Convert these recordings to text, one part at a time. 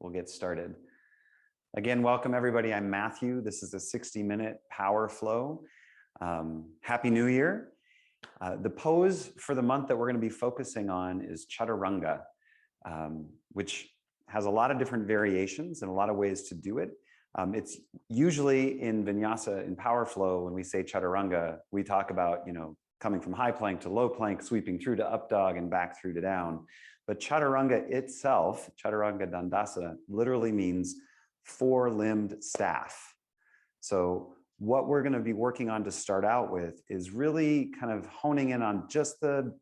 We'll get started. Again, welcome everybody. I'm Matthew. This is a 60-minute power flow. Happy New Year. The pose for the month that we're going to be focusing on is Chaturanga, which has a lot of different variations and a lot of ways to do it. It's usually in vinyasa, in power flow, when we say Chaturanga, we talk about, coming from high plank to low plank, sweeping through to up dog and back through to down. But Chaturanga itself, Chaturanga Dandasana, literally means four-limbed staff. So what we're going to be working on to start out with is really kind of honing in on just the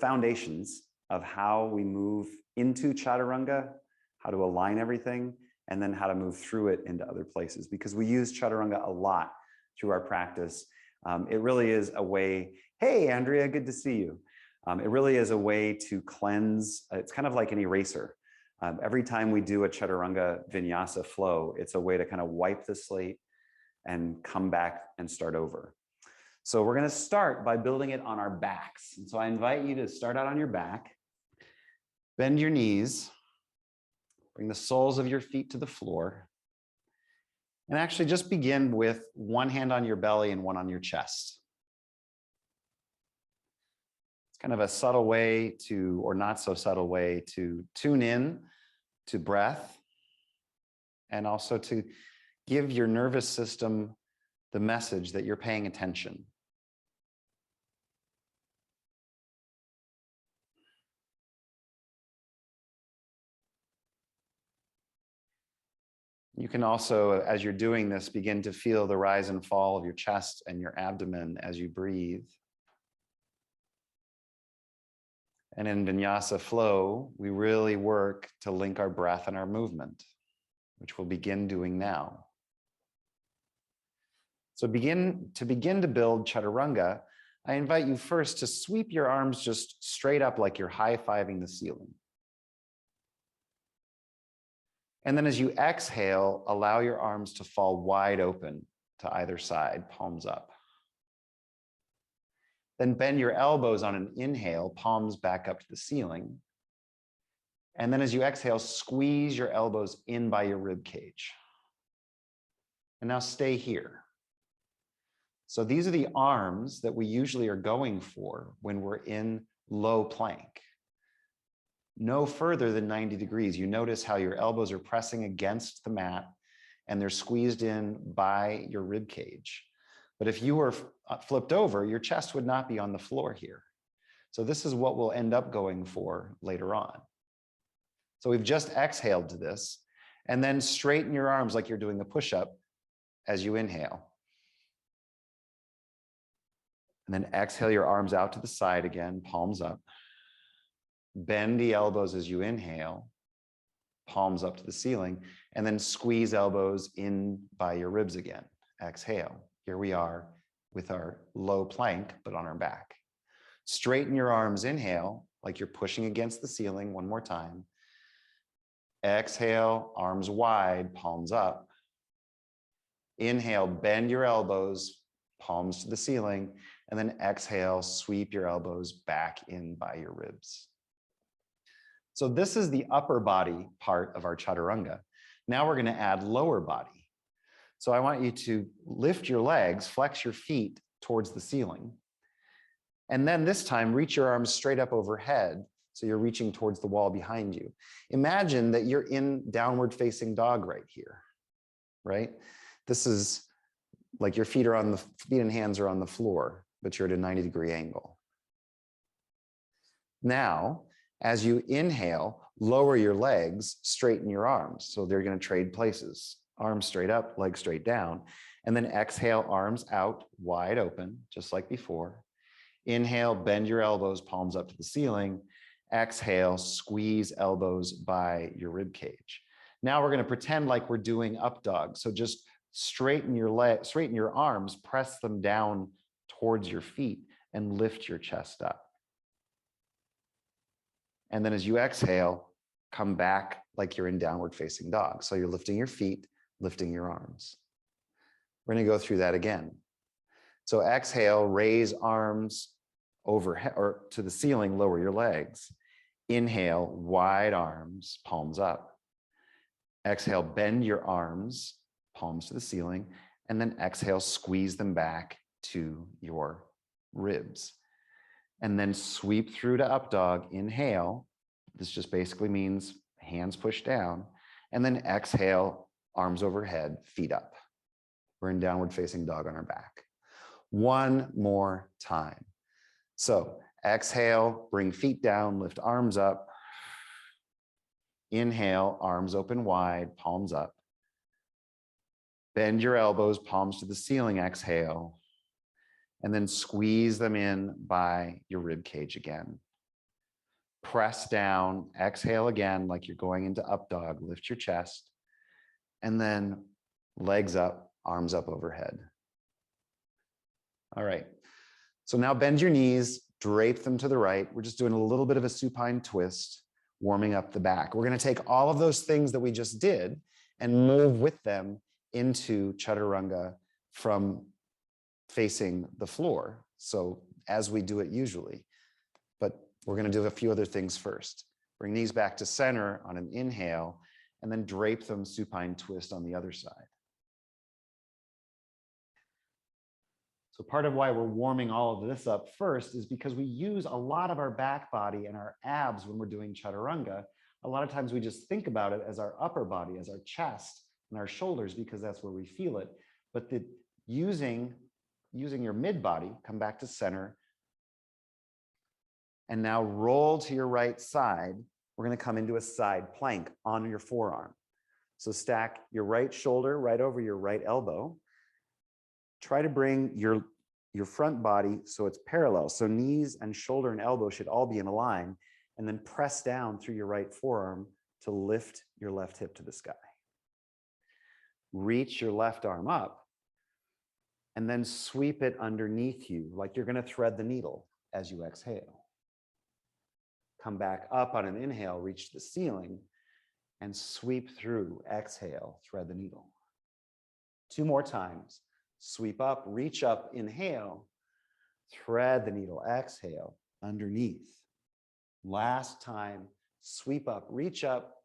foundations of how we move into Chaturanga, how to align everything, and then how to move through it into other places. Because we use Chaturanga a lot through our practice. It really is a way, hey, Andrea, good to see you. It really is a way to cleanse. It's kind of like an eraser. Every time we do a Chaturanga vinyasa flow, it's a way to kind of wipe the slate and come back and start over. So we're going to start by building it on our backs. And so I invite you to start out on your back, bend your knees, bring the soles of your feet to the floor, and actually just begin with one hand on your belly and one on your chest. It's kind of a subtle way to, or not so subtle way to tune in to breath and also to give your nervous system the message that you're paying attention. You can also, as you're doing this, begin to feel the rise and fall of your chest and your abdomen as you breathe. And in vinyasa flow, we really work to link our breath and our movement, which we'll begin doing now. So to begin to build Chaturanga, I invite you first to sweep your arms just straight up like you're high-fiving the ceiling. And then as you exhale, allow your arms to fall wide open to either side, palms up. Then bend your elbows on an inhale, palms back up to the ceiling. And then as you exhale, squeeze your elbows in by your rib cage. And now stay here. So these are the arms that we usually are going for when we're in low plank. No further than 90 degrees. You notice how your elbows are pressing against the mat and they're squeezed in by your rib cage. But if you were flipped over, your chest would not be on the floor here. So this is what we'll end up going for later on. So we've just exhaled to this, and then straighten your arms like you're doing a push-up as you inhale. And then exhale your arms out to the side again, palms up. Bend the elbows as you inhale, palms up to the ceiling, and then squeeze elbows in by your ribs again. Exhale. Here we are with our low plank, but on our back. Straighten your arms, inhale, like you're pushing against the ceiling one more time. Exhale, arms wide, palms up. Inhale, bend your elbows, palms to the ceiling, and then exhale, sweep your elbows back in by your ribs. So this is the upper body part of our Chaturanga. Now we're going to add lower body. So I want you to lift your legs, flex your feet towards the ceiling. And then this time, reach your arms straight up overhead. So you're reaching towards the wall behind you. Imagine that you're in downward facing dog right here, right? This is like your feet and hands are on the floor, but you're at a 90-degree angle. Now, as you inhale, lower your legs, straighten your arms. So they're going to trade places. Arms straight up, legs straight down. And then exhale, arms out, wide open, just like before. Inhale, bend your elbows, palms up to the ceiling. Exhale, squeeze elbows by your rib cage. Now we're going to pretend like we're doing up dog. So just straighten your arms, press them down towards your feet, and lift your chest up. And then as you exhale, come back like you're in downward facing dog. So you're lifting your feet, lifting your arms. We're going to go through that again. So exhale, raise arms overhead or to the ceiling, lower your legs. Inhale, wide arms, palms up. Exhale, bend your arms, palms to the ceiling, and then exhale, squeeze them back to your ribs. And then sweep through to up dog, inhale. This just basically means hands push down. And then exhale, arms overhead, feet up. We're in downward facing dog on our back. One more time. So exhale, bring feet down, lift arms up. Inhale, arms open wide, palms up. Bend your elbows, palms to the ceiling, exhale. And then squeeze them in by your rib cage again. Press down, exhale again like you're going into up dog, lift your chest. And then legs up, arms up overhead. All right, so now bend your knees, drape them to the right. We're just doing a little bit of a supine twist, warming up the back. We're gonna take all of those things that we just did and move with them into Chaturanga from facing the floor. So as we do it usually, but we're gonna do a few other things first. Bring knees back to center on an inhale, and then drape them supine twist on the other side. So part of why we're warming all of this up first is because we use a lot of our back body and our abs when we're doing Chaturanga. A lot of times we just think about it as our upper body, as our chest and our shoulders, because that's where we feel it. But using your mid body, come back to center, and now roll to your right side. We're going to come into a side plank on your forearm. So stack your right shoulder right over your right elbow. Try to bring your front body so it's parallel. So knees and shoulder and elbow should all be in a line, and then press down through your right forearm to lift your left hip to the sky. Reach your left arm up and then sweep it underneath you like you're going to thread the needle as you exhale. Come back up on an inhale, reach the ceiling, and sweep through. Exhale, thread the needle. 2 more times. Sweep up, reach up, inhale, thread the needle, exhale, underneath. Last time, sweep up, reach up.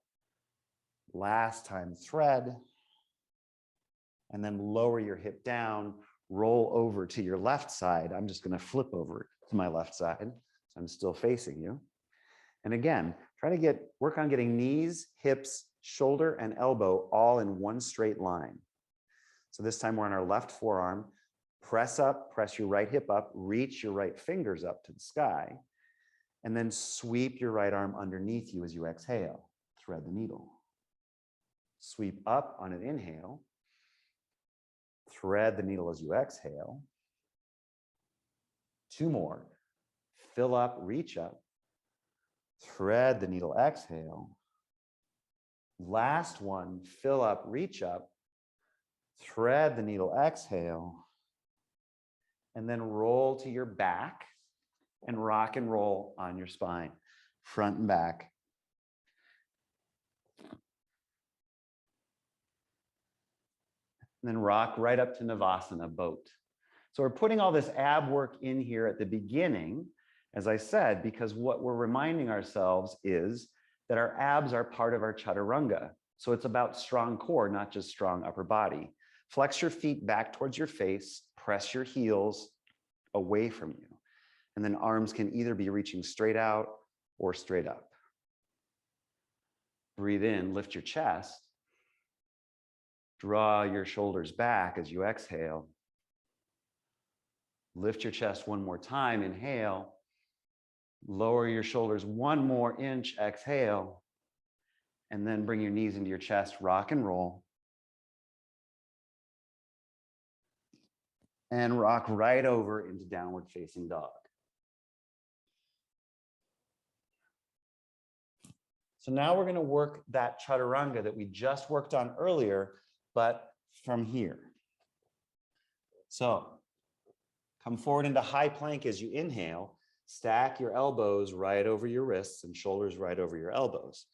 Last time, thread. And then lower your hip down, roll over to your left side. I'm just going to flip over to my left side, so I'm still facing you. And again, try to work on getting knees, hips, shoulder, and elbow all in one straight line. So this time we're on our left forearm. Press up, press your right hip up, reach your right fingers up to the sky, and then sweep your right arm underneath you as you exhale. Thread the needle. Sweep up on an inhale. Thread the needle as you exhale. 2 more. Fill up, reach up. Thread the needle, exhale. Last one, fill up, reach up. Thread the needle, exhale. And then roll to your back and rock and roll on your spine, front and back. And then rock right up to Navasana, boat. So we're putting all this ab work in here at the beginning, as I said, because what we're reminding ourselves is that our abs are part of our Chaturanga. So it's about strong core, not just strong upper body. Flex your feet back towards your face, press your heels away from you. And then arms can either be reaching straight out or straight up. Breathe in, lift your chest. Draw your shoulders back as you exhale. Lift your chest one more time, inhale. Lower your shoulders 1 more inch, exhale. And then bring your knees into your chest, rock and roll. And rock right over into downward facing dog. So now we're going to work that Chaturanga that we just worked on earlier, but from here. So come forward into high plank as you inhale. Stack your elbows right over your wrists and shoulders right over your elbows.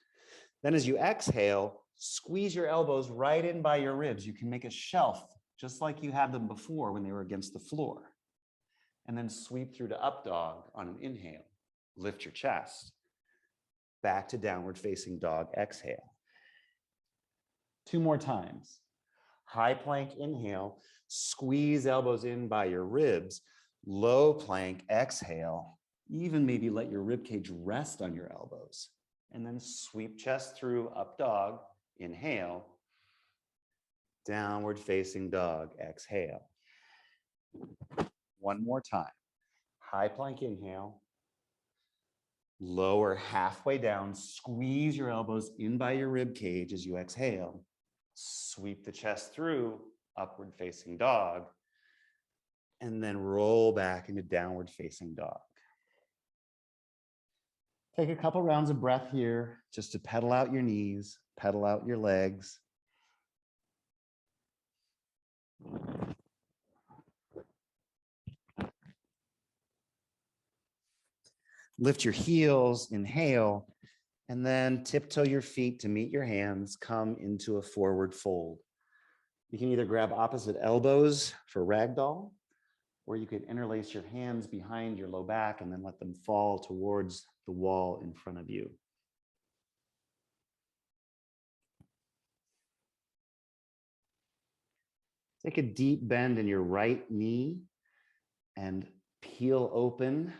Then as you exhale, squeeze your elbows right in by your ribs. You can make a shelf just like you had them before when they were against the floor. And then sweep through to up dog on an inhale. Lift your chest. Back to downward facing dog, exhale. 2 more times. High plank, inhale, squeeze elbows in by your ribs. Low plank, exhale. Even maybe let your rib cage rest on your elbows. And then sweep chest through, up dog, inhale. Downward facing dog, exhale. One more time. High plank, inhale. Lower halfway down, squeeze your elbows in by your rib cage as you exhale. Sweep the chest through, upward facing dog, and then roll back into downward facing dog. Take a couple rounds of breath here just to pedal out your knees, pedal out your legs. Lift your heels, inhale, and then tiptoe your feet to meet your hands, come into a forward fold. You can either grab opposite elbows for ragdoll, or you could interlace your hands behind your low back and then let them fall towards the wall in front of you. Take a deep bend in your right knee and peel open.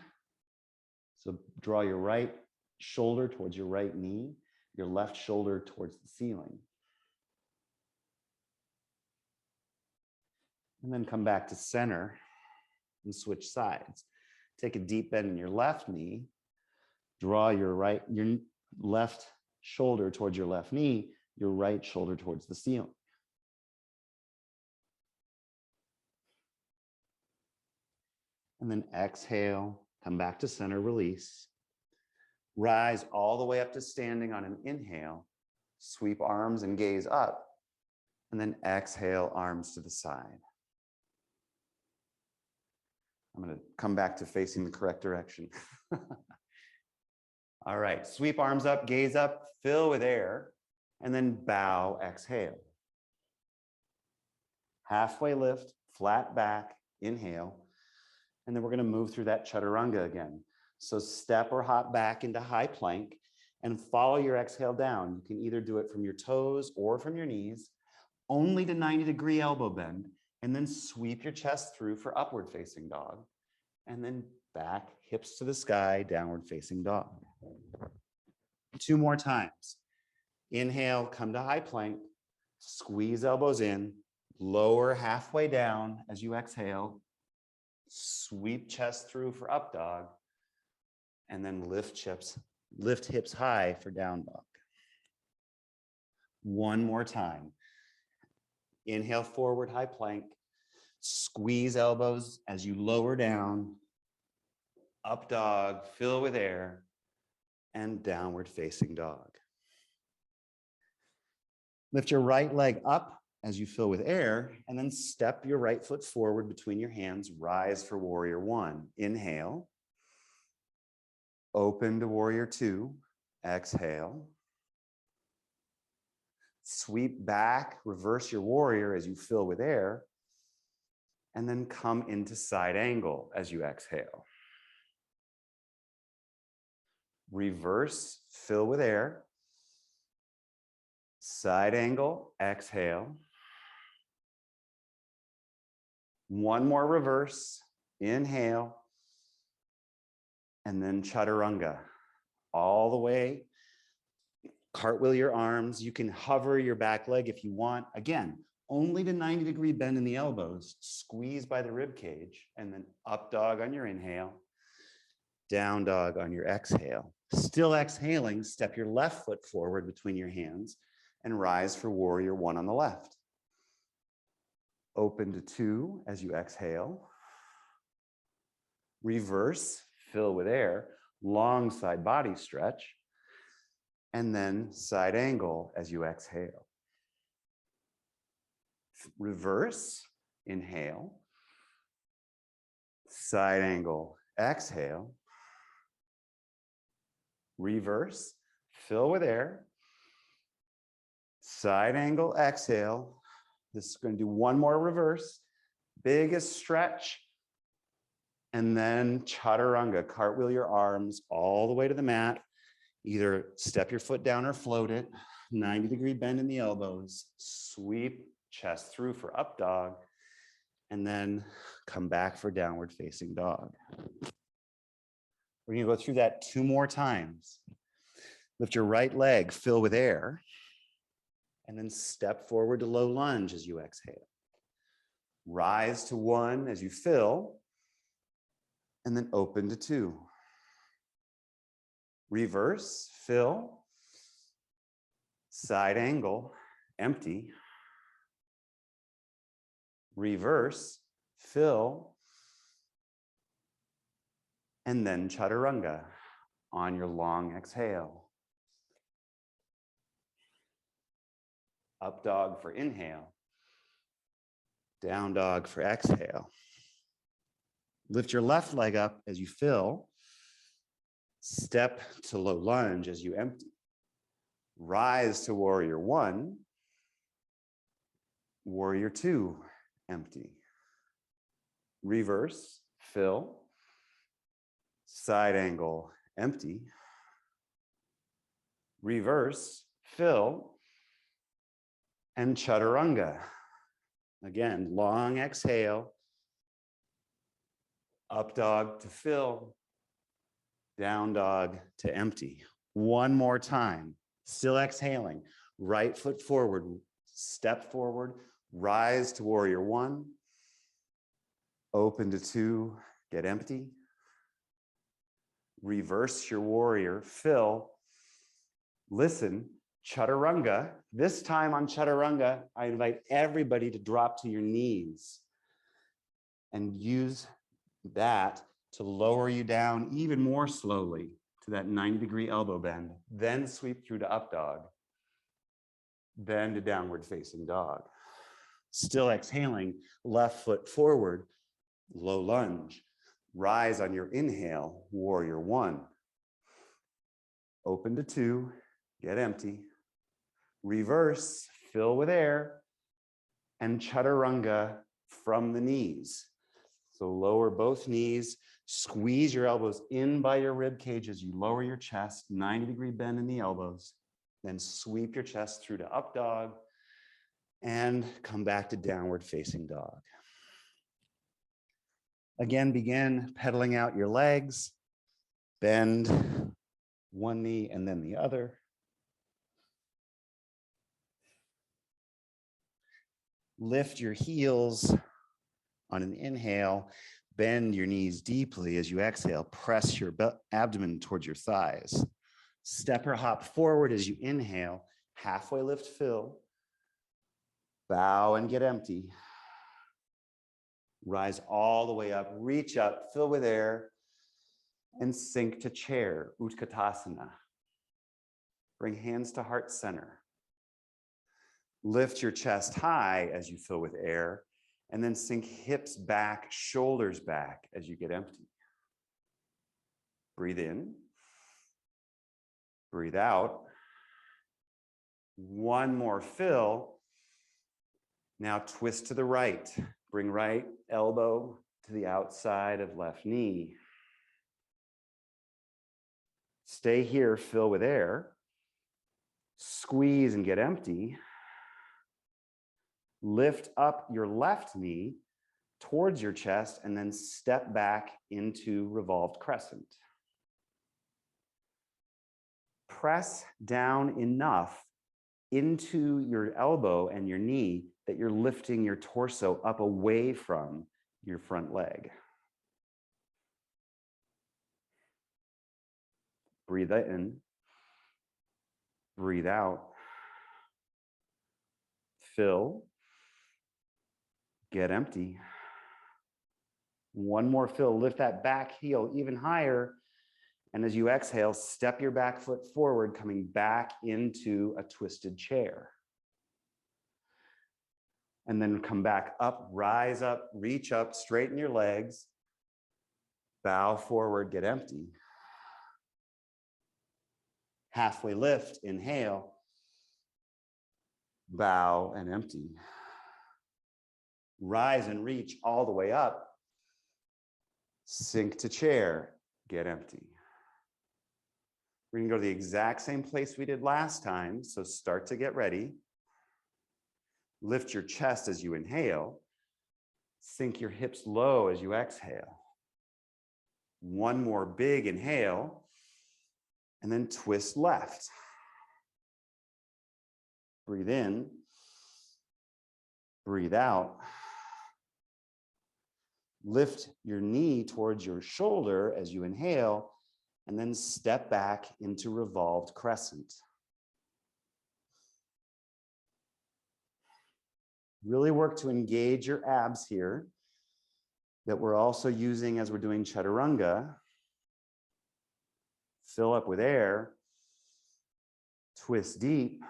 So draw your right shoulder towards your right knee, your left shoulder towards the ceiling. And then come back to center and switch sides. Take a deep bend in your left knee, draw your left shoulder towards your left knee, your right shoulder towards the ceiling. And then exhale, come back to center, release. Rise all the way up to standing on an inhale, sweep arms and gaze up, and then exhale, arms to the side. I'm going to come back to facing the correct direction. All right, sweep arms up, gaze up, fill with air, and then bow, exhale. Halfway lift, flat back, inhale, and then we're going to move through that chaturanga again. So step or hop back into high plank and follow your exhale down. You can either do it from your toes or from your knees, only to 90-degree elbow bend, and then sweep your chest through for upward facing dog, and then back, hips to the sky, downward facing dog. 2 more times. Inhale, come to high plank, squeeze elbows in, lower halfway down as you exhale, sweep chest through for up dog, and then lift hips high for down dog. 1 more time. Inhale, forward high plank, squeeze elbows as you lower down, up dog, fill with air, and downward facing dog. Lift your right leg up as you fill with air, and then step your right foot forward between your hands, rise for warrior 1. Inhale. Open to warrior 2, exhale. Sweep back, reverse your warrior as you fill with air, and then come into side angle as you exhale. Reverse, fill with air. Side angle, exhale. 1 more reverse, inhale. And then chaturanga, all the way. Cartwheel your arms. You can hover your back leg if you want. Again, only to 90-degree bend in the elbows. Squeeze by the rib cage, and then up dog on your inhale, down dog on your exhale. Still exhaling, step your left foot forward between your hands and rise for warrior 1 on the left. Open to 2 as you exhale. Reverse. Fill with air, long side body stretch, and then side angle as you exhale. Reverse, inhale, side angle, exhale, reverse, fill with air, side angle, exhale. This is going to do 1 more reverse, biggest stretch. And then chaturanga, cartwheel your arms all the way to the mat. Either step your foot down or float it. 90-degree bend in the elbows, sweep chest through for up dog, and then come back for downward facing dog. We're gonna go through that 2 more times. Lift your right leg, fill with air, and then step forward to low lunge as you exhale. Rise to 1 as you fill, and then open to 2. Reverse, fill, side angle, empty. Reverse, fill, and then chaturanga on your long exhale. Up dog for inhale, down dog for exhale. Lift your left leg up as you fill, step to low lunge as you empty. Rise to warrior 1, warrior 2, empty. Reverse, fill, side angle, empty. Reverse, fill, and chaturanga. Again, long exhale, up dog to fill, down dog to empty. 1 more time, still exhaling. Right foot forward, step forward, rise to warrior 1, open to 2, get empty. Reverse your warrior, fill, listen, chaturanga. This time on chaturanga, I invite everybody to drop to your knees and use that to lower you down even more slowly to that 90-degree elbow bend, then sweep through to up dog, then to downward facing dog. Still exhaling, left foot forward, low lunge. Rise on your inhale, warrior 1. Open to 2, get empty. Reverse, fill with air, and chaturanga from the knees. So lower both knees, squeeze your elbows in by your rib cage as you lower your chest, 90-degree bend in the elbows, then sweep your chest through to up dog and come back to downward facing dog. Again, begin pedaling out your legs, bend one knee and then the other. Lift your heels on an inhale, bend your knees deeply as you exhale, press your abdomen towards your thighs. Step or hop forward as you inhale, halfway lift, fill, bow and get empty. Rise all the way up, reach up, fill with air, and sink to chair, Utkatasana. Bring hands to heart center. Lift your chest high as you fill with air, and then sink hips back, shoulders back as you get empty. Breathe in. Breathe out. 1 more fill. Now twist to the right. Bring right elbow to the outside of left knee. Stay here, fill with air. Squeeze and get empty. Lift up your left knee towards your chest and then step back into revolved crescent. Press down enough into your elbow and your knee that you're lifting your torso up away from your front leg. Breathe in. Breathe out. Fill. Get empty. 1 more fill. Lift that back heel even higher. And as you exhale, step your back foot forward, coming back into a twisted chair. And then come back up, rise up, reach up, straighten your legs. Bow forward, get empty. Halfway lift, inhale. Bow and empty. Rise and reach all the way up. Sink to chair, get empty. We're gonna go to the exact same place we did last time. So start to get ready. Lift your chest as you inhale. Sink your hips low as you exhale. One more big inhale, and then twist left. Breathe in, breathe out. Lift your knee towards your shoulder as you inhale, and then step back into revolved crescent. Really work to engage your abs here that we're also using as we're doing Chaturanga. Fill up with air, twist deep.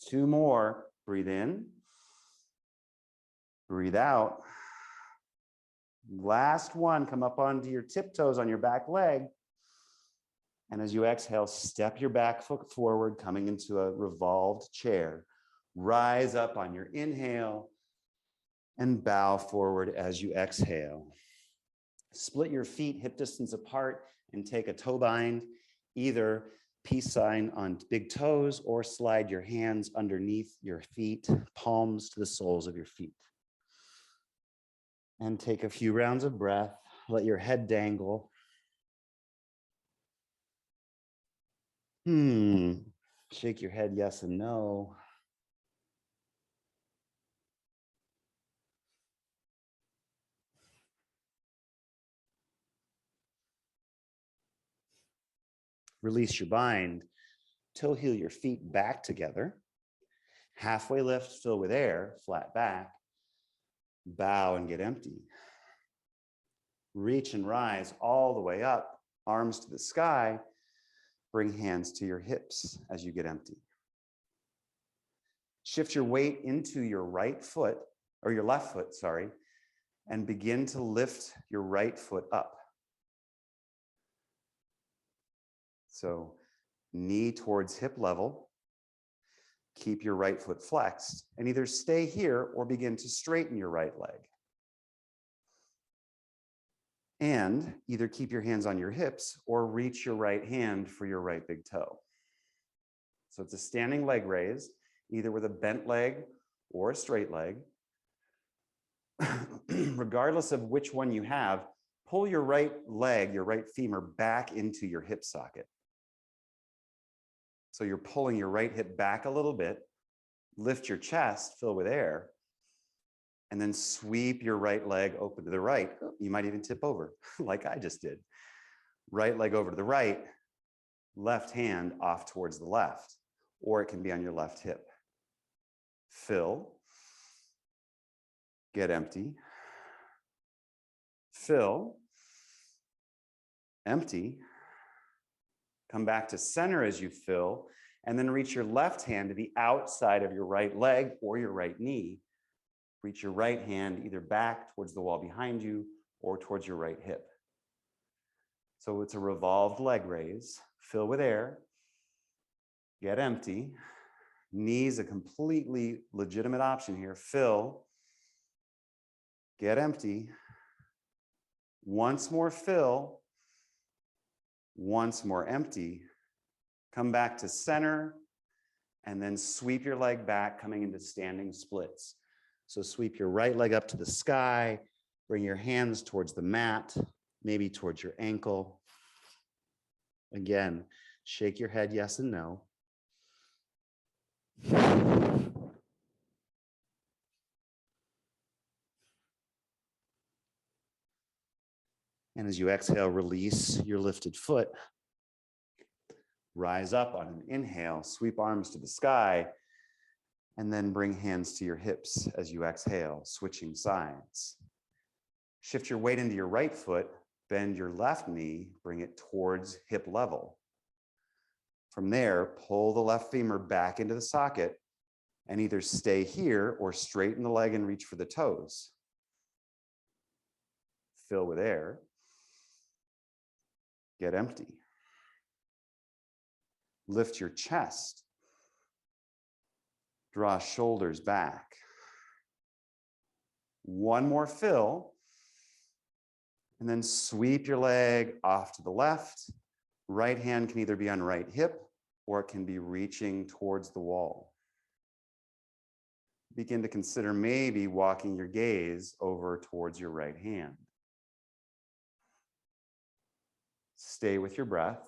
Two more, breathe in, breathe out. Last one, come up onto your tiptoes on your back leg. And as you exhale, step your back foot forward, coming into a revolved chair. Rise up on your inhale and bow forward as you exhale. Split your feet hip distance apart and take a toe bind, either peace sign on big toes or slide your hands underneath your feet, palms to the soles of your feet. And take a few rounds of breath. Let your head dangle. Shake your head yes and no. Release your bind. Toe heel your feet back together. Halfway lift, fill with air, flat back. Bow and get empty. Reach and rise all the way up, arms to the sky. Bring hands to your hips as you get empty. Shift your weight into your right foot, or your left foot, sorry, and begin to lift your right foot up. So knee towards hip level. Keep your right foot flexed and either stay here or begin to straighten your right leg. And either keep your hands on your hips or reach your right hand for your right big toe. So it's a standing leg raise, either with a bent leg or a straight leg. Regardless of which one you have, pull your right leg, your right femur back into your hip socket. So you're pulling your right hip back a little bit, lift your chest, fill with air, and then sweep your right leg open to the right. You might even tip over like I just did. Right leg over to the right, left hand off towards the left, or it can be on your left hip. Fill, get empty, fill, empty, come back to center as you fill, and then reach your left hand to the outside of your right leg or your right knee. Reach your right hand either back towards the wall behind you or towards your right hip. So it's a revolved leg raise. Fill with air, get empty. Knees, a completely legitimate option here. Fill, get empty. Once more fill, once more empty. Come back to center and then sweep your leg back, coming into standing splits. So sweep your right leg up to the sky, bring your hands towards the mat, maybe towards your ankle. Again, shake your head yes and no. And as you exhale, release your lifted foot. Rise up on an inhale, sweep arms to the sky, and then bring hands to your hips as you exhale, switching sides. Shift your weight into your right foot, bend your left knee, bring it towards hip level. From there, pull the left femur back into the socket and either stay here or straighten the leg and reach for the toes. Fill with air. Get empty. Lift your chest. Draw shoulders back. One more fill. And then sweep your leg off to the left Right hand can either be on right hip or it can be reaching towards the wall. Begin to consider maybe walking your gaze over towards your right hand. Stay with your breath.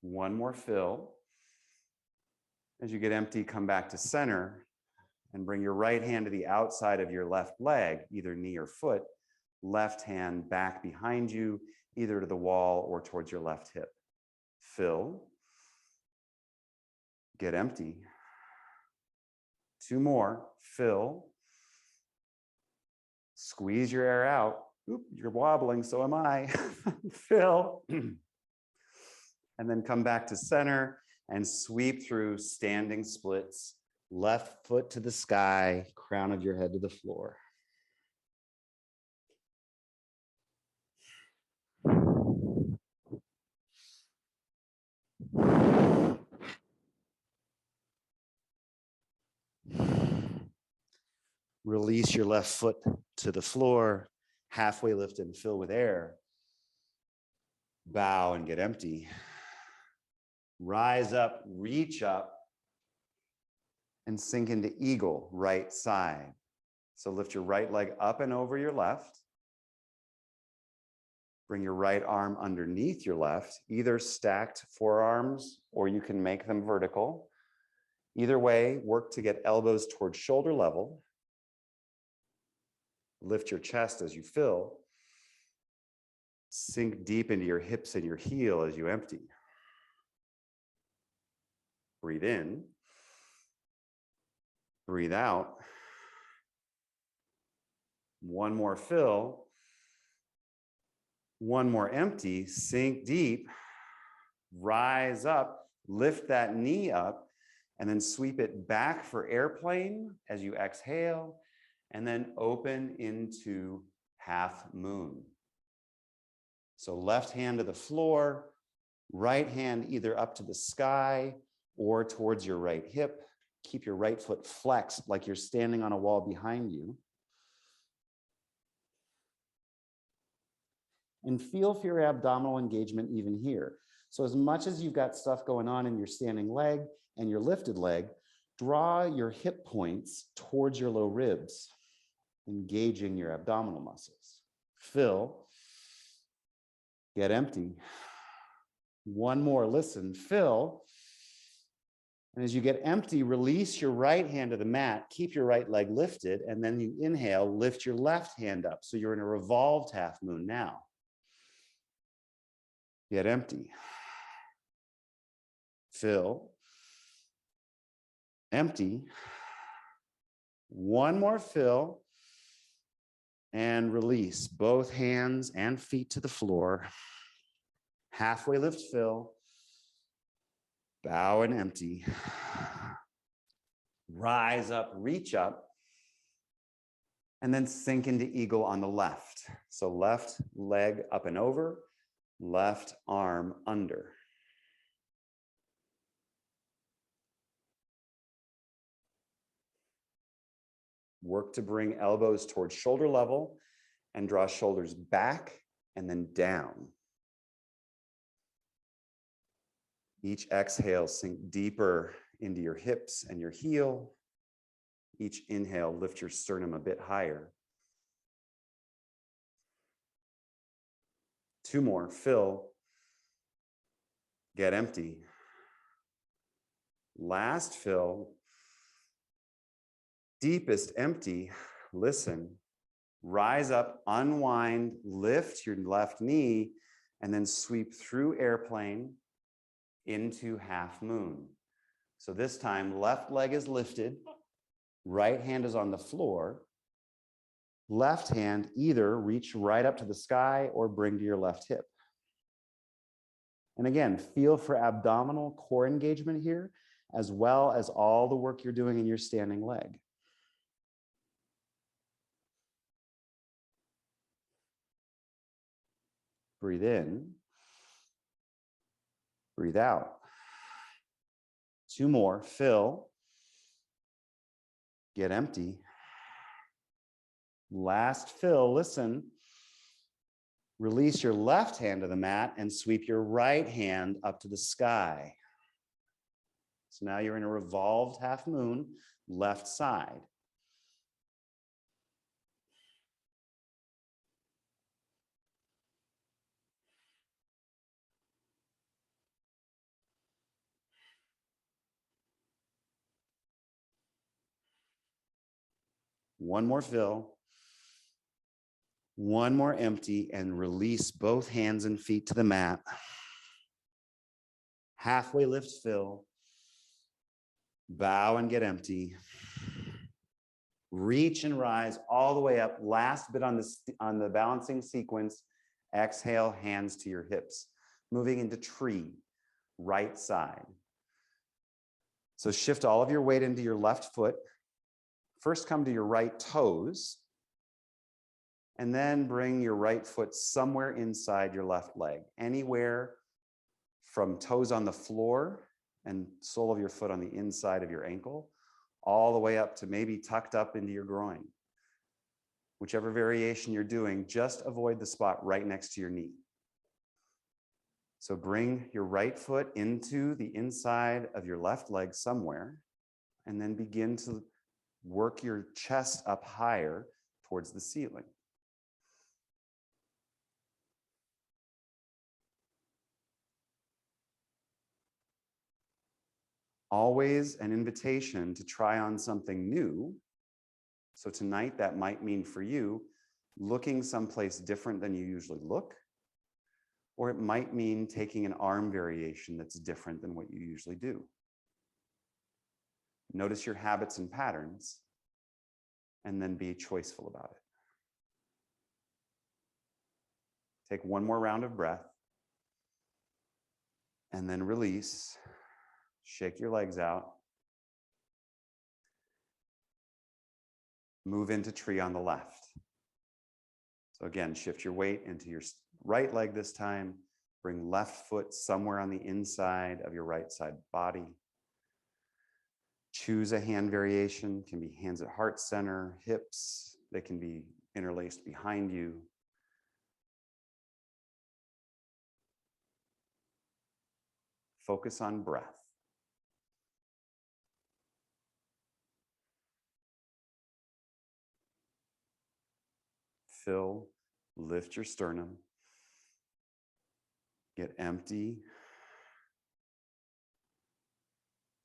One more fill. As you get empty, come back to center and bring your right hand to the outside of your left leg, either knee or foot. Left hand back behind you, either to the wall or towards your left hip. Fill. Get empty. Two more. Fill. Squeeze your air out. Oop, you're wobbling, so am I. Fill. And then come back to center and sweep through standing splits. Left foot to the sky, crown of your head to the floor. Release your left foot to the floor, halfway lift and fill with air. Bow and get empty. Rise up, reach up, and sink into eagle, right side. So lift your right leg up and over your left. Bring your right arm underneath your left, either stacked forearms or you can make them vertical. Either way, work to get elbows towards shoulder level. Lift your chest as you fill. Sink deep into your hips and your heel as you empty. Breathe in. Breathe out. One more fill. One more empty. Sink deep. Rise up. Lift that knee up. And then sweep it back for airplane as you exhale. And then open into half moon. So left hand to the floor, right hand either up to the sky or towards your right hip. Keep your right foot flexed like you're standing on a wall behind you. And feel for your abdominal engagement even here. So as much as you've got stuff going on in your standing leg and your lifted leg, draw your hip points towards your low ribs, engaging your abdominal muscles. Fill. Get empty. One more, listen, fill. And as you get empty, release your right hand to the mat, keep your right leg lifted, and then you inhale, lift your left hand up. So you're in a revolved half moon now. Get empty. Fill. Empty. One more fill. And release both hands and feet to the floor. Halfway lift, fill. Bow and empty. Rise up, reach up. And then sink into eagle on the left. So left leg up and over, left arm under. Work to bring elbows towards shoulder level and draw shoulders back and then down. Each exhale, sink deeper into your hips and your heel. Each inhale, lift your sternum a bit higher. Two more, fill. Get empty. Last fill. Deepest empty, listen. Rise up, unwind, lift your left knee, and then sweep through airplane into half moon. So this time, left leg is lifted, right hand is on the floor. Left hand either reach right up to the sky or bring to your left hip. And again, feel for abdominal core engagement here, as well as all the work you're doing in your standing leg. Breathe in. Breathe out. Two more, fill. Get empty. Last fill, listen. Release your left hand to the mat and sweep your right hand up to the sky. So now you're in a revolved half moon, left side. One more fill. One more empty, and release both hands and feet to the mat. Halfway lift, fill. Bow and get empty. Reach and rise all the way up. Last bit on the balancing sequence. Exhale, hands to your hips. Moving into tree, right side. So shift all of your weight into your left foot. First come to your right toes. And then bring your right foot somewhere inside your left leg. Anywhere from toes on the floor and sole of your foot on the inside of your ankle, all the way up to maybe tucked up into your groin. Whichever variation you're doing, just avoid the spot right next to your knee. So bring your right foot into the inside of your left leg somewhere, and then begin to work your chest up higher towards the ceiling. Always an invitation to try on something new. So tonight that might mean for you looking someplace different than you usually look, or it might mean taking an arm variation that's different than what you usually do. Notice your habits and patterns, and then be choiceful about it. Take one more round of breath, and then release. Shake your legs out. Move into tree on the left. So again, shift your weight into your right leg this time. Bring left foot somewhere on the inside of your right side body. Choose a hand variation. It can be hands at heart center, hips. They can be interlaced behind you. Focus on breath. Fill, lift your sternum. Get empty.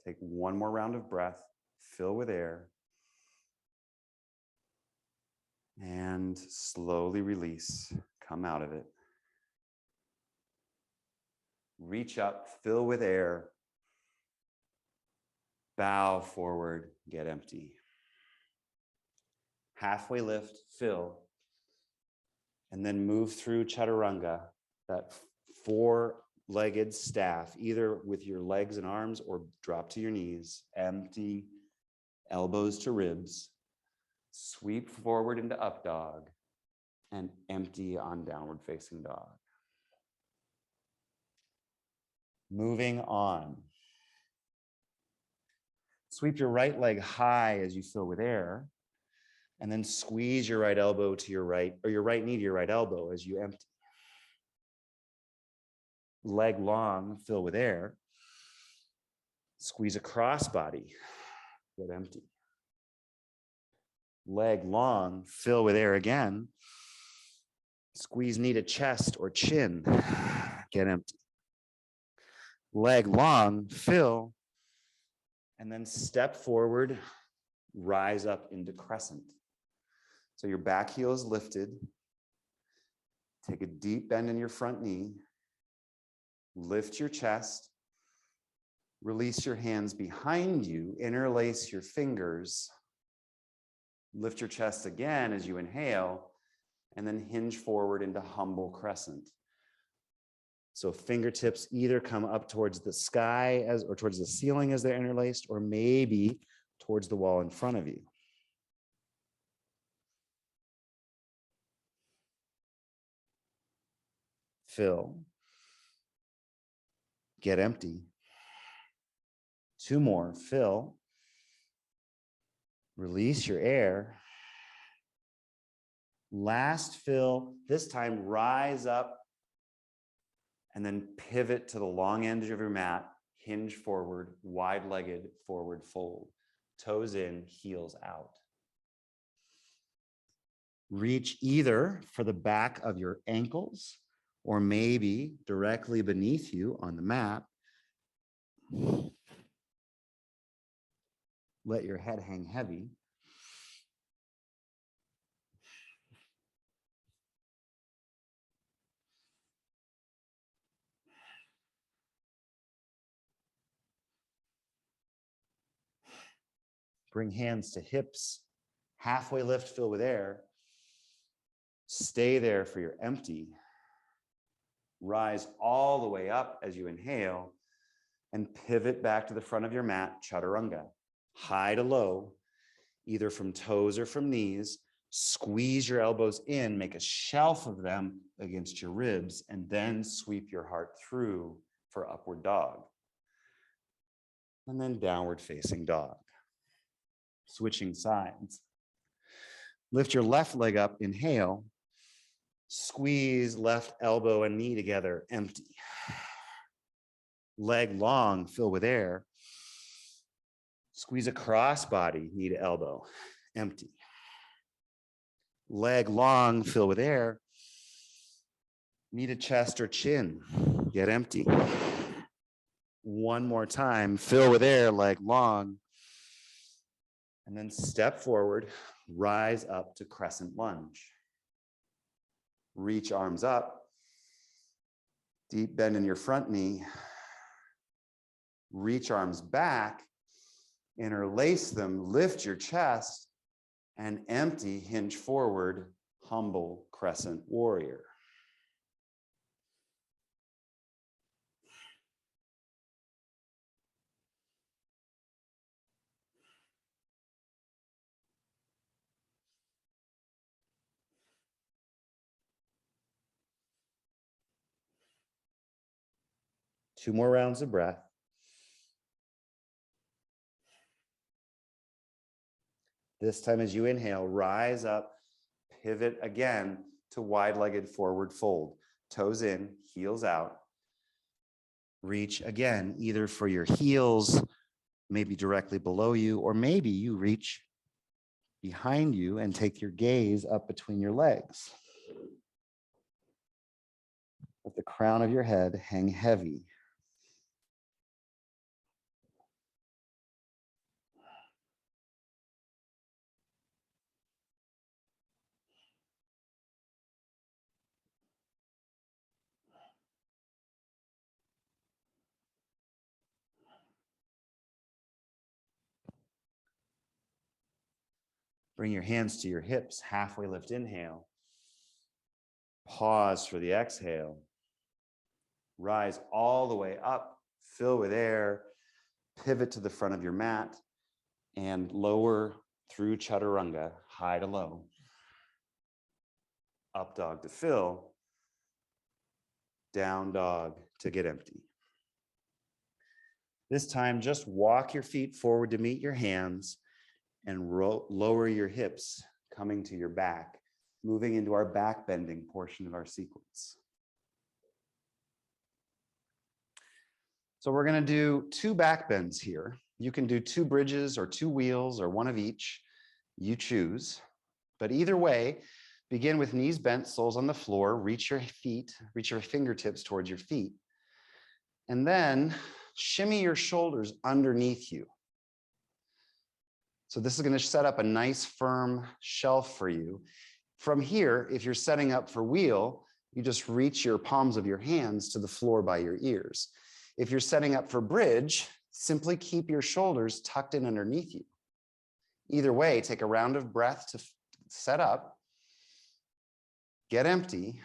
Take one more round of breath. Fill with air. And slowly release. Come out of it. Reach up, fill with air. Bow forward, get empty. Halfway lift, fill. And then move through Chaturanga, that four-legged staff, either with your legs and arms or drop to your knees. Empty, elbows to ribs. Sweep forward into up dog and empty on downward facing dog. Moving on. Sweep your right leg high as you fill with air, and then squeeze your right elbow to your right, or your right knee to your right elbow as you empty. Leg long, fill with air. Squeeze across body, get empty. Leg long, fill with air again. Squeeze knee to chest or chin, get empty. Leg long, fill, and then step forward, rise up into crescent. So your back heel is lifted. Take a deep bend in your front knee. Lift your chest. Release your hands behind you. Interlace your fingers. Lift your chest again as you inhale, and then hinge forward into humble crescent. So fingertips either come up towards the sky or towards the ceiling as they're interlaced, or maybe towards the wall in front of you. Fill. Get empty. Two more. Fill. Release your air. Last fill, this time rise up and then pivot to the long edge of your mat, hinge forward, wide-legged forward fold. Toes in, heels out. Reach either for the back of your ankles or maybe directly beneath you on the mat. Let your head hang heavy. Bring hands to hips. Halfway lift, fill with air. Stay there for your empty. Rise all the way up as you inhale and pivot back to the front of your mat, Chaturanga. High to low, either from toes or from knees. Squeeze your elbows in, make a shelf of them against your ribs, and then sweep your heart through for upward dog. And then downward facing dog. Switching sides. Lift your left leg up, inhale. Squeeze left elbow and knee together, empty. Leg long, fill with air. Squeeze across body, knee to elbow, empty. Leg long, fill with air. Knee to chest or chin, get empty. One more time, fill with air, leg long. And then step forward, rise up to crescent lunge. Reach arms up. Deep bend in your front knee. Reach arms back. Interlace them, lift your chest, and empty, hinge forward, humble crescent warrior. Two more rounds of breath. This time as you inhale, rise up, pivot again to wide-legged forward fold. Toes in, heels out. Reach again, either for your heels, maybe directly below you, or maybe you reach behind you and take your gaze up between your legs. Let the crown of your head hang heavy. Bring your hands to your hips, halfway lift, inhale. Pause for the exhale. Rise all the way up, fill with air, pivot to the front of your mat, and lower through Chaturanga, high to low. Up dog to fill, down dog to get empty. This time, just walk your feet forward to meet your hands and lower your hips, coming to your back, moving into our back bending portion of our sequence. So we're going to do 2 back bends here. You can do 2 bridges or 2 wheels or one of each. You choose. But either way, begin with knees bent, soles on the floor. Reach your fingertips towards your feet. And then shimmy your shoulders underneath you. So this is going to set up a nice firm shelf for you. From here, if you're setting up for wheel, you just reach your palms of your hands to the floor by your ears. If you're setting up for bridge, simply keep your shoulders tucked in underneath you. Either way, take a round of breath to set up, get empty,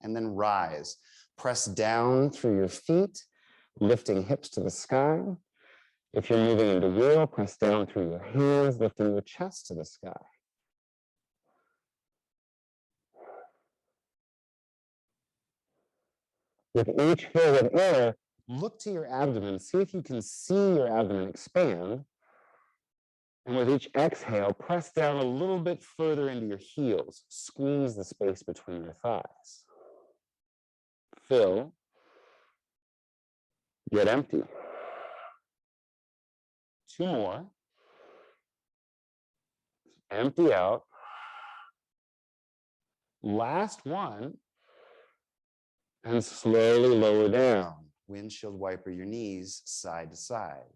and then rise. Press down through your feet, lifting hips to the sky. If you're moving into wheel, press down through your hands, lifting your chest to the sky. With each fill with air, look to your abdomen. See if you can see your abdomen expand. And with each exhale, press down a little bit further into your heels. Squeeze the space between your thighs. Fill. Get empty. 2 more. Empty out. Last one. And slowly lower down. Windshield wiper your knees side to side.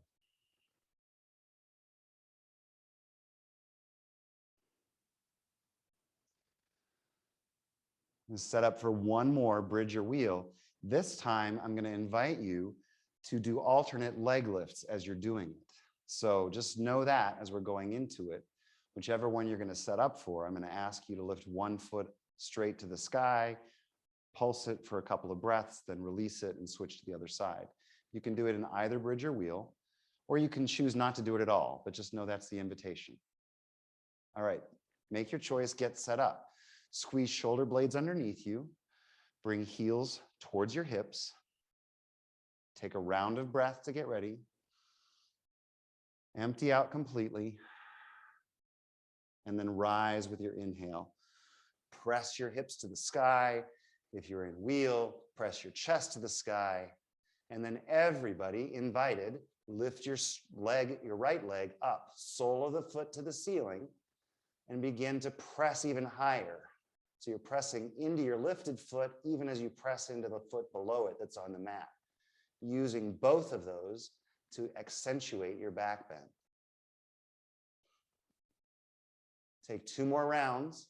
Set up for one more bridge or wheel. This time, I'm going to invite you to do alternate leg lifts as you're doing it. So just know that as we're going into it, whichever one you're going to set up for, I'm going to ask you to lift one foot straight to the sky, pulse it for a couple of breaths, then release it and switch to the other side. You can do it in either bridge or wheel, or you can choose not to do it at all, but just know that's the invitation. All right, make your choice, get set up. Squeeze shoulder blades underneath you. Bring heels towards your hips. Take a round of breath to get ready. Empty out completely. And then rise with your inhale. Press your hips to the sky. If you're in wheel, press your chest to the sky. And then everybody invited, lift your leg, your right leg up, sole of the foot to the ceiling, and begin to press even higher. So you're pressing into your lifted foot even as you press into the foot below it that's on the mat, using both of those to accentuate your back bend. Take 2 more rounds,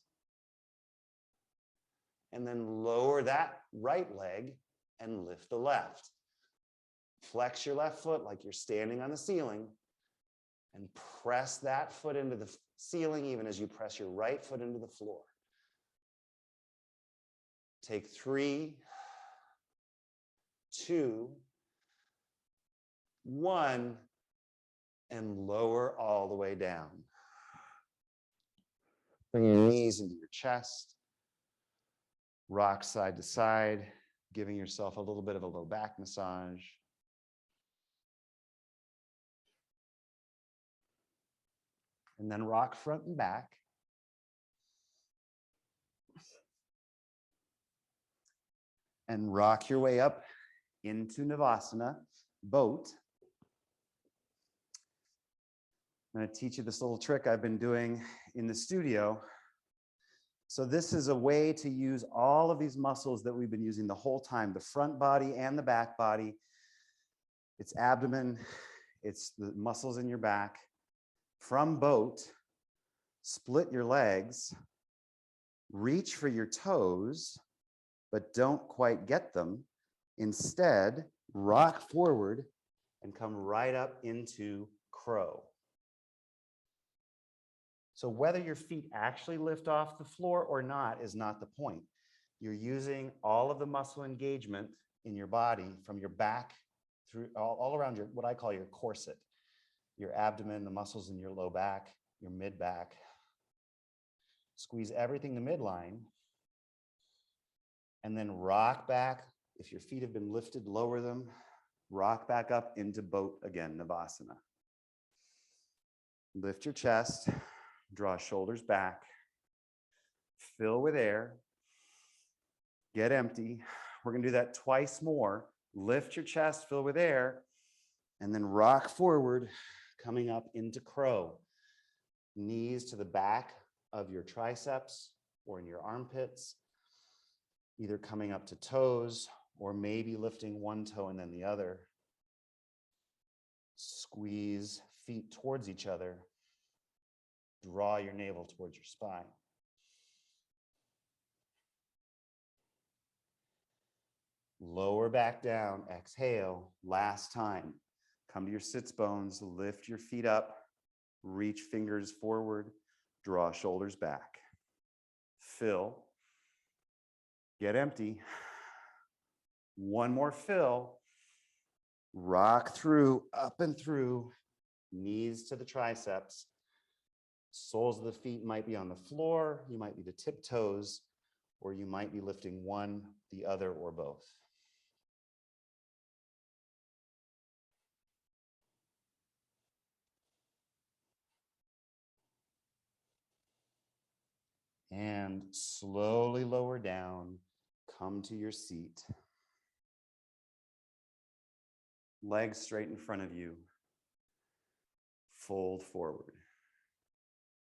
and then lower that right leg and lift the left. Flex your left foot like you're standing on the ceiling, and press that foot into the ceiling even as you press your right foot into the floor. Take 3, 2, 1, and lower all the way down. Bring your knees into your chest. Rock side to side, giving yourself a little bit of a low back massage. And then rock front and back. And rock your way up into Navasana, boat. I'm going to teach you this little trick I've been doing in the studio. So this is a way to use all of these muscles that we've been using the whole time, the front body and the back body. It's abdomen, it's the muscles in your back. From boat, split your legs, reach for your toes, but don't quite get them. Instead, rock forward and come right up into crow. So whether your feet actually lift off the floor or not is not the point. You're using all of the muscle engagement in your body from your back through all around your, what I call your corset, your abdomen, the muscles in your low back, your mid back. Squeeze everything to midline. And then rock back. If your feet have been lifted, lower them. Rock back up into boat again, Navasana. Lift your chest, draw shoulders back. Fill with air. Get empty. We're going to do that twice more. Lift your chest, fill with air, and then rock forward, coming up into crow. Knees to the back of your triceps or in your armpits. Either coming up to toes or maybe lifting one toe and then the other. Squeeze feet towards each other. Draw your navel towards your spine. Lower back down, exhale, last time. Come to your sits bones, lift your feet up, reach fingers forward, draw shoulders back. Fill. Get empty. One more fill. Rock through, up and through, knees to the triceps. Soles of the feet might be on the floor. You might be to tiptoes, or you might be lifting one, the other, or both. And slowly lower down, come to your seat. Legs straight in front of you. Fold forward.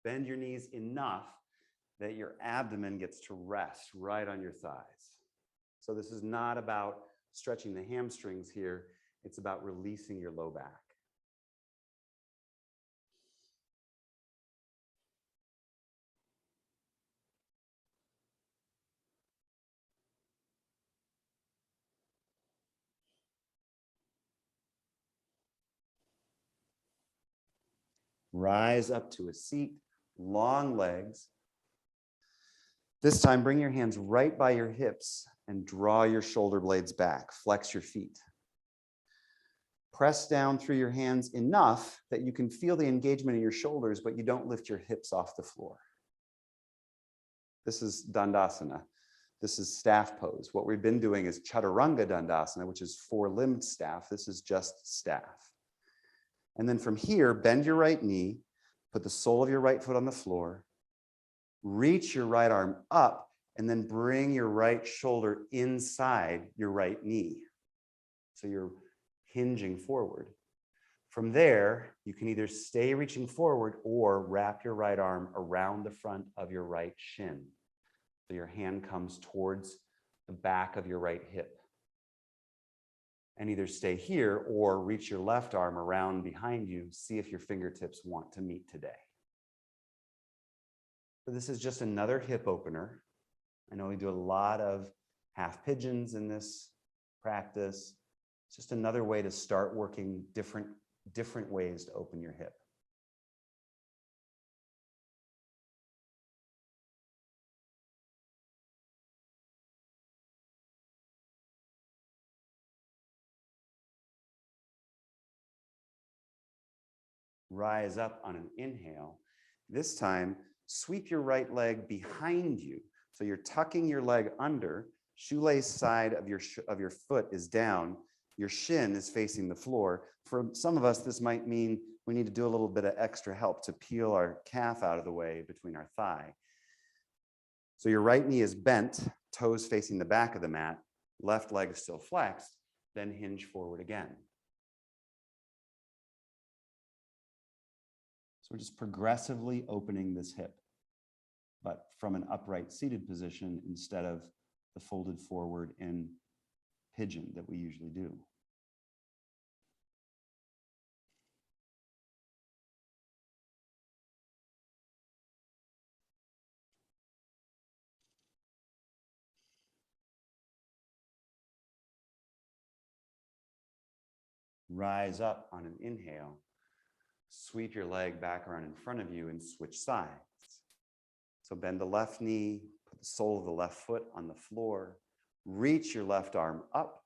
Bend your knees enough that your abdomen gets to rest right on your thighs. So this is not about stretching the hamstrings here. It's about releasing your low back. Rise up to a seat, long legs. This time, bring your hands right by your hips and draw your shoulder blades back. Flex your feet. Press down through your hands enough that you can feel the engagement in your shoulders, but you don't lift your hips off the floor. This is Dandasana. This is staff pose. What we've been doing is Chaturanga Dandasana, which is four-limbed staff. This is just staff. And then from here, bend your right knee, put the sole of your right foot on the floor, reach your right arm up, and then bring your right shoulder inside your right knee. So you're hinging forward. From there, you can either stay reaching forward or wrap your right arm around the front of your right shin. So your hand comes towards the back of your right hip. And either stay here or reach your left arm around behind you. See if your fingertips want to meet today. So this is just another hip opener. I know we do a lot of half pigeons in this practice. It's just another way to start working different ways to open your hip. Rise up on an inhale. This time, sweep your right leg behind you. So you're tucking your leg under, shoelace side of your foot is down, your shin is facing the floor. For some of us, this might mean we need to do a little bit of extra help to peel our calf out of the way between our thigh. So your right knee is bent, toes facing the back of the mat, left leg is still flexed, then hinge forward again. So we're just progressively opening this hip, but from an upright seated position instead of the folded forward in pigeon that we usually do. Rise up on an inhale. Sweep your leg back around in front of you and switch sides. So bend the left knee, put the sole of the left foot on the floor, reach your left arm up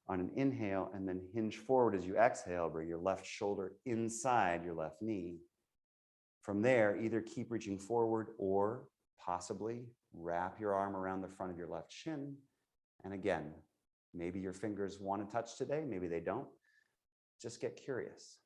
on an inhale, and then hinge forward as you exhale. Bring your left shoulder inside your left knee. From there, either keep reaching forward or possibly wrap your arm around the front of your left shin. And again, maybe your fingers want to touch today, maybe they don't. Just get curious.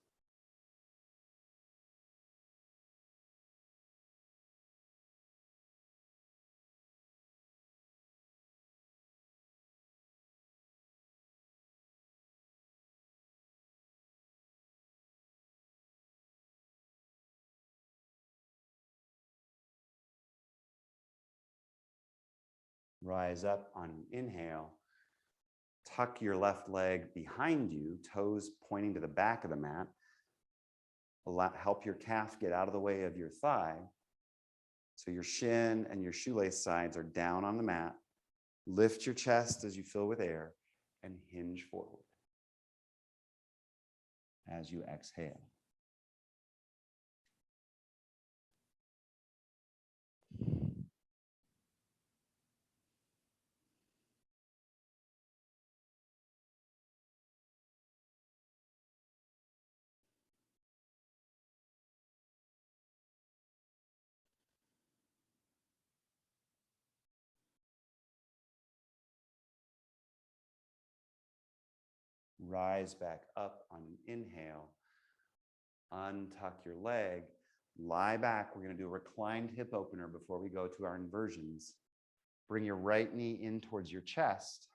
Rise up on an inhale. Tuck your left leg behind you, toes pointing to the back of the mat. Help your calf get out of the way of your thigh. So your shin and your shoelace sides are down on the mat. Lift your chest as you fill with air and hinge forward as you exhale. Rise back up on an inhale. Untuck your leg. Lie back. We're going to do a reclined hip opener before we go to our inversions. Bring your right knee in towards your chest.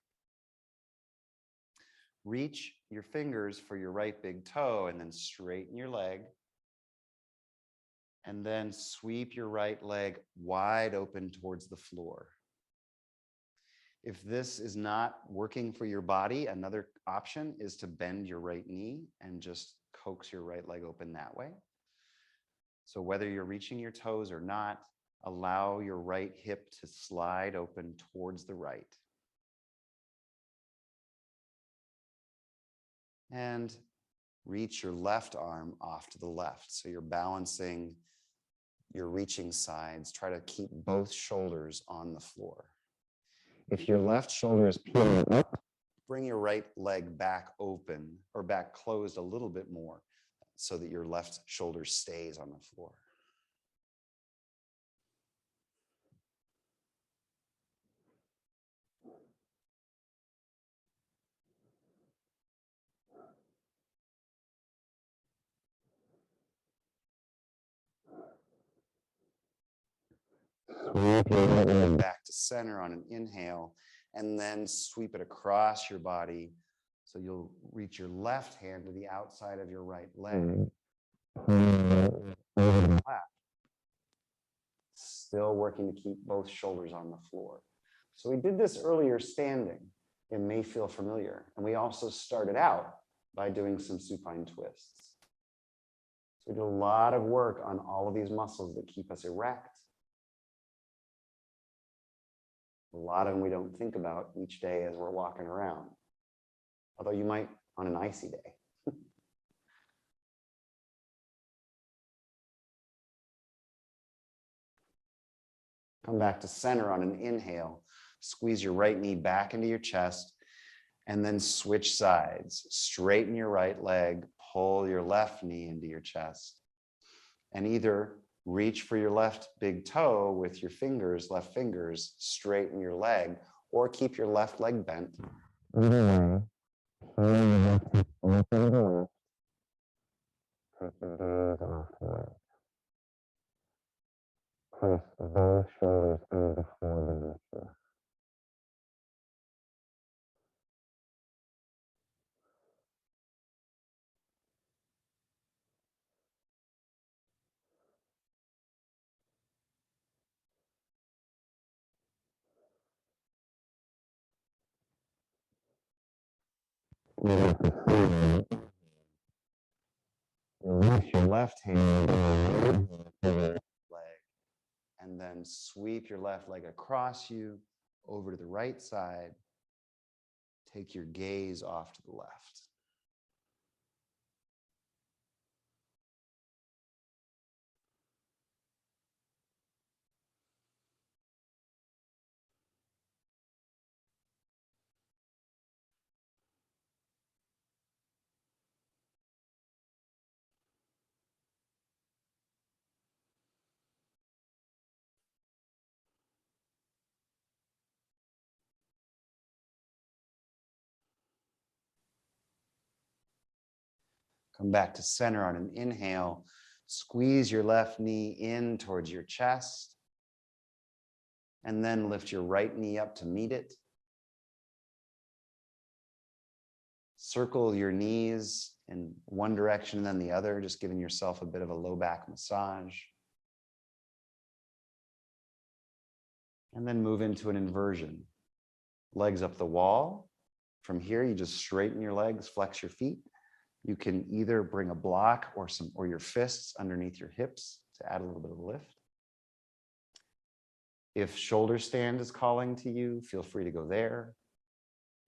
Reach your fingers for your right big toe and then straighten your leg. And then sweep your right leg wide open towards the floor. If this is not working for your body, another option is to bend your right knee and just coax your right leg open that way. So whether you're reaching your toes or not, allow your right hip to slide open towards the right. And reach your left arm off to the left. So you're balancing your reaching sides. Try to keep both shoulders on the floor. If your left shoulder is peeling up, bring your right leg back open or back closed a little bit more so that your left shoulder stays on the floor. Sweep your right leg back to center on an inhale, and then sweep it across your body. So you'll reach your left hand to the outside of your right leg. Over the lap. Still working to keep both shoulders on the floor. So we did this earlier standing. It may feel familiar. And we also started out by doing some supine twists. So we did a lot of work on all of these muscles that keep us erect. A lot of them we don't think about each day as we're walking around. Although you might on an icy day. Come back to center on an inhale. Squeeze your right knee back into your chest and then switch sides. Straighten your right leg, pull your left knee into your chest. And either reach for your left big toe with your fingers, left fingers, straighten your leg, or keep your left leg bent. Either way, place both shoulders on the floor. Lift your left hand leg, and then sweep your left leg across you over to the right side. Take your gaze off to the left. Come back to center on an inhale. Squeeze your left knee in towards your chest. And then lift your right knee up to meet it. Circle your knees in one direction and then the other, just giving yourself a bit of a low back massage. And then move into an inversion. Legs up the wall. From here, you just straighten your legs, flex your feet. You can either bring a block or your fists underneath your hips to add a little bit of lift. If shoulder stand is calling to you, feel free to go there.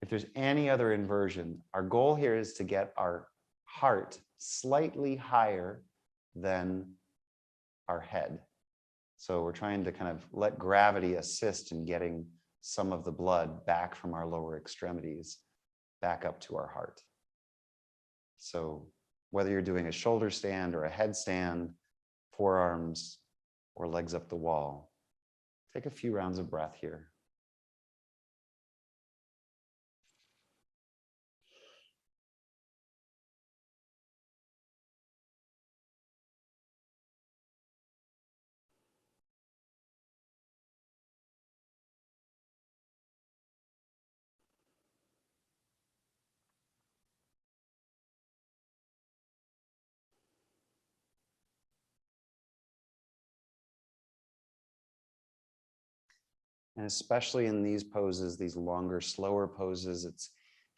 If there's any other inversion, our goal here is to get our heart slightly higher than our head. So we're trying to kind of let gravity assist in getting some of the blood back from our lower extremities back up to our heart. So whether you're doing a shoulder stand or a headstand, forearms or legs up the wall, take a few rounds of breath here. And especially in these poses, these longer, slower poses, it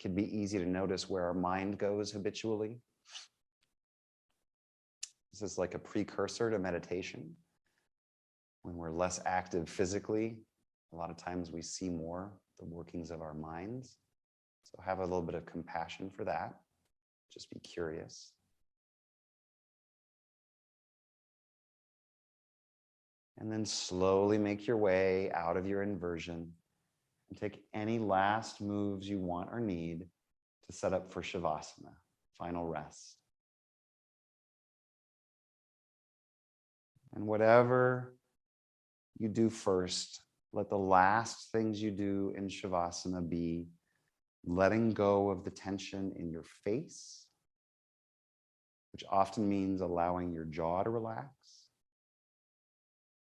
can be easy to notice where our mind goes habitually. This is like a precursor to meditation. When we're less active physically, a lot of times we see more the workings of our minds. So have a little bit of compassion for that. Just be curious. And then slowly make your way out of your inversion and take any last moves you want or need to set up for Shavasana, final rest. And whatever you do first, let the last things you do in Shavasana be letting go of the tension in your face, which often means allowing your jaw to relax,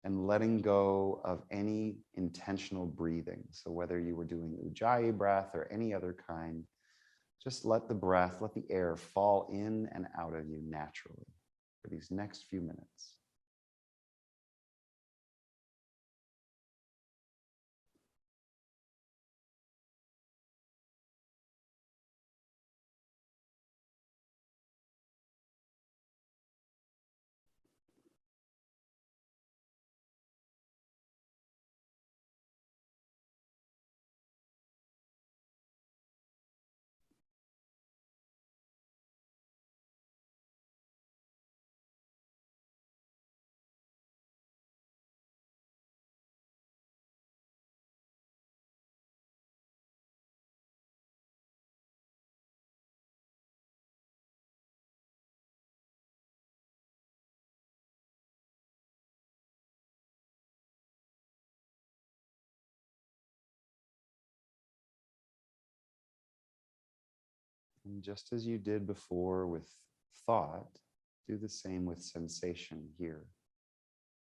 and letting go of any intentional breathing. So whether you were doing Ujjayi breath or any other kind, just let the breath, let the air fall in and out of you naturally for these next few minutes. And just as you did before with thought, do the same with sensation here.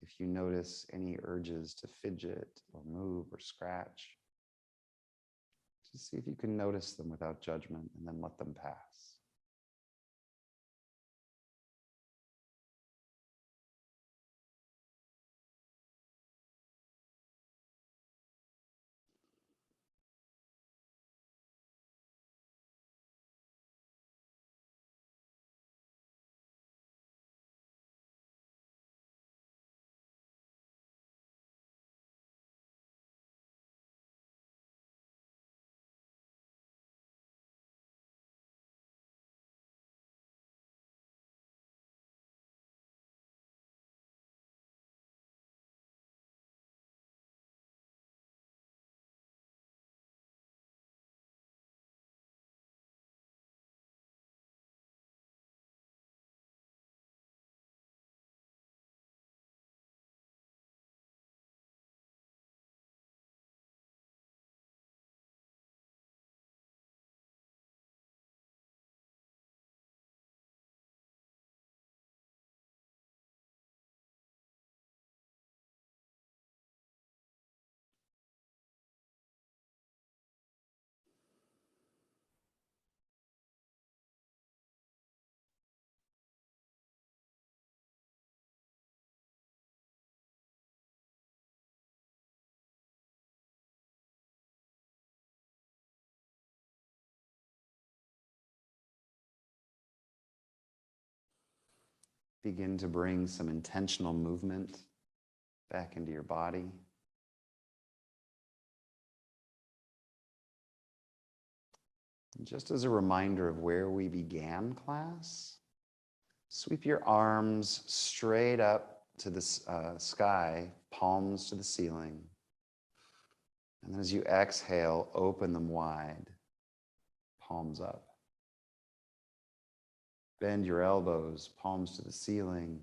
If you notice any urges to fidget or move or scratch, just see if you can notice them without judgment and then let them pass. Begin to bring some intentional movement back into your body. Just as a reminder of where we began class, sweep your arms straight up to the sky, palms to the ceiling. And then as you exhale, open them wide, palms up. Bend your elbows, palms to the ceiling,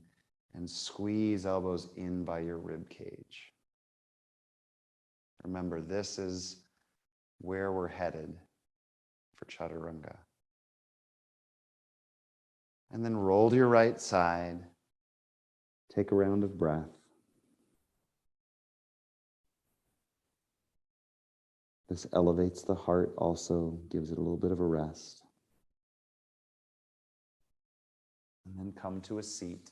and squeeze elbows in by your rib cage. Remember, this is where we're headed for Chaturanga. And then roll to your right side. Take a round of breath. This elevates the heart, also gives it a little bit of a rest. And then come to a seat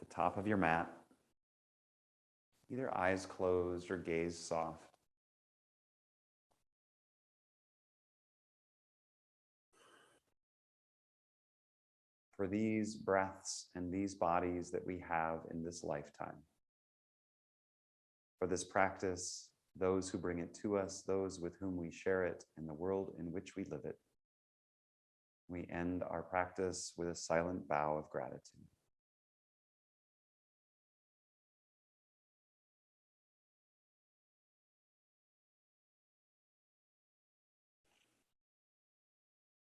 at the top of your mat. Either eyes closed or gaze soft. For these breaths and these bodies that we have in this lifetime. For this practice, those who bring it to us, those with whom we share it, and the world in which we live it. We end our practice with a silent bow of gratitude.